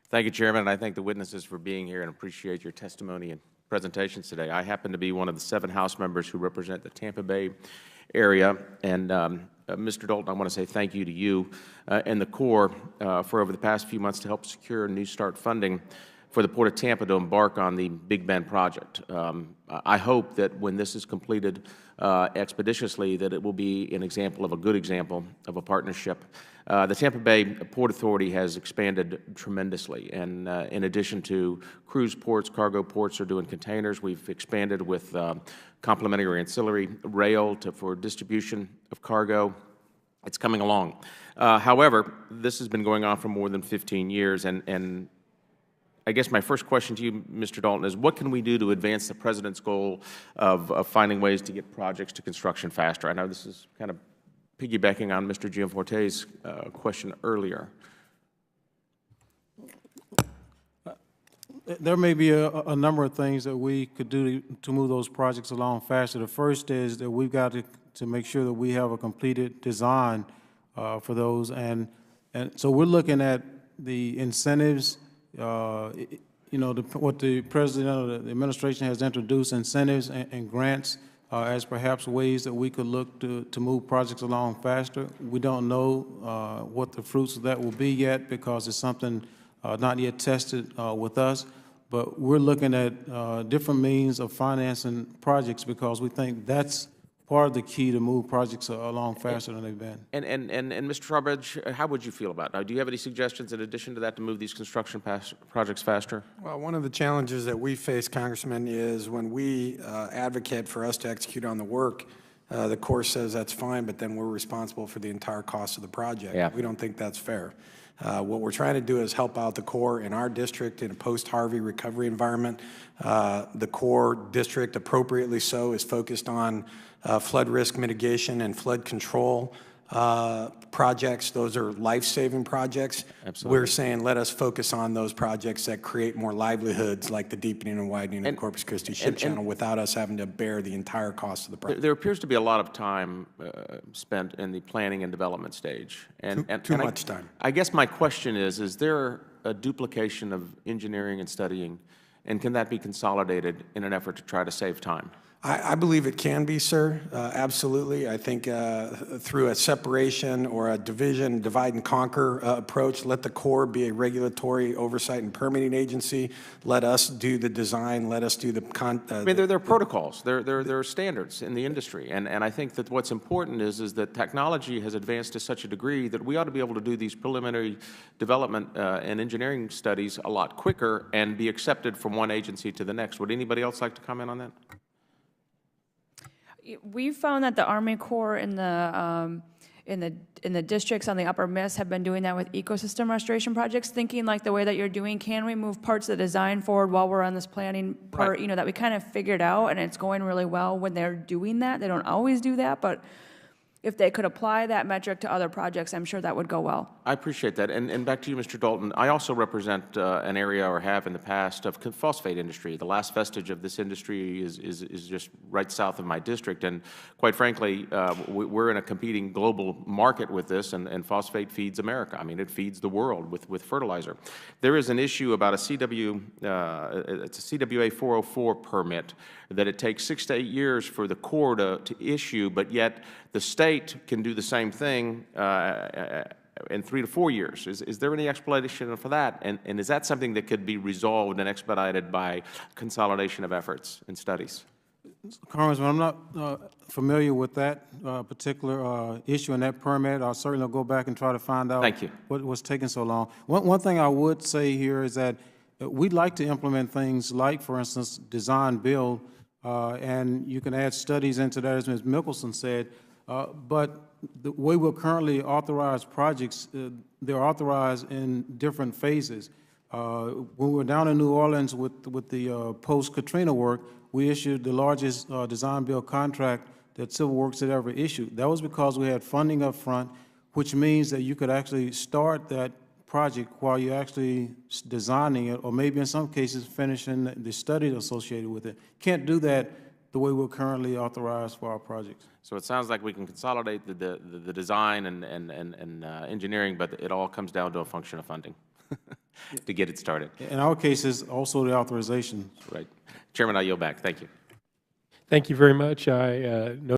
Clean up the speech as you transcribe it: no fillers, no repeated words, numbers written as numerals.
Thank you, Chairman, and I thank the witnesses for being here and appreciate your testimony and presentations today. I happen to be one of the 7 House members who represent the Tampa Bay area, and Mr. Dalton, I want to say thank you to you and the Corps for over the past few months to help secure New Start funding for the Port of Tampa to embark on the Big Bend project. I hope that when this is completed expeditiously, that it will be an example of a good example of a partnership. The Tampa Bay Port Authority has expanded tremendously, and in addition to cruise ports, cargo ports are doing containers. We've expanded with complementary or ancillary rail for distribution of cargo. It's coming along. However, this has been going on for more than 15 years, and I guess my first question to you, Mr. Dalton, is what can we do to advance the President's goal of finding ways to get projects to construction faster? I know this is kind of piggybacking on Mr. Gianforte's question earlier. There may be a number of things that we could do to move those projects along faster. The first is that we've got to make sure that we have a completed design for those, and so we're looking at the incentives. What the President of the administration has introduced, incentives and grants as perhaps ways that we could look to move projects along faster. We don't know what the fruits of that will be yet because it's something not yet tested with us, but we're looking at different means of financing projects because we think that's part of the key to move projects along faster than they've been. And Mr. Trowbridge, how would you feel about it? Do you have any suggestions in addition to that to move these construction projects faster? Well, one of the challenges that we face, Congressman, is when we advocate for us to execute on the work, the Corps says that's fine, but then we're responsible for the entire cost of the project. Yeah. We don't think that's fair. What we're trying to do is help out the Corps in our district in a post-Harvey recovery environment. The Corps district, appropriately so, is focused on flood risk mitigation and flood control projects. Those are life-saving projects. Absolutely. We're saying let us focus on those projects that create more livelihoods, like the deepening and widening of the Corpus Christi Ship Channel, without us having to bear the entire cost of the project. There appears to be a lot of time spent in the planning and development stage. Too much time. I guess my question is there a duplication of engineering and studying, and can that be consolidated in an effort to try to save time? I believe it can be, sir. Absolutely. I think through a separation or a division, divide and conquer approach, let the Corps be a regulatory oversight and permitting agency. Let us do the design. Let us do the I mean, there are protocols. There are standards in the industry, and I think that what's important is that technology has advanced to such a degree that we ought to be able to do these preliminary development and engineering studies a lot quicker and be accepted from one agency to the next. Would anybody else like to comment on that? We've found that the Army Corps in the districts on the Upper Miss have been doing that with ecosystem restoration projects, thinking like the way that you're doing, can we move parts of the design forward while we're on this planning part, right, that we kind of figured out, and it's going really well when they're doing that. They don't always do that, but if they could apply that metric to other projects, I'm sure that would go well. I appreciate that. And back to you, Mr. Dalton. I also represent an area, or have in the past, of phosphate industry. The last vestige of this industry is just right south of my district. And quite frankly, we're in a competing global market with this, and phosphate feeds America. I mean, it feeds the world with fertilizer. There is an issue about it's a CWA 404 permit that it takes 6 to 8 years for the Corps to issue, but yet the state can do the same thing in 3 to 4 years. Is there any explanation for that? And is that something that could be resolved and expedited by consolidation of efforts and studies? Congressman, I'm not familiar with that particular issue and that permit. I'll certainly go back and try to find out what was taking so long. One thing I would say here is that we'd like to implement things like, for instance, design build, and you can add studies into that, as Ms. Mickelson said, but the way we're currently authorized projects, they're authorized in different phases. When we were down in New Orleans with the post-Katrina work, we issued the largest design build contract that Civil Works had ever issued. That was because we had funding up front, which means that you could actually start that project while you're actually designing it, or maybe in some cases finishing the studies associated with it. Can't do that the way we're currently authorized for our projects. So it sounds like we can consolidate the design and engineering, but it all comes down to a function of funding. to get it started. In our case, is also the authorization. Right. Chairman, I yield back. Thank you. Thank you very much. I know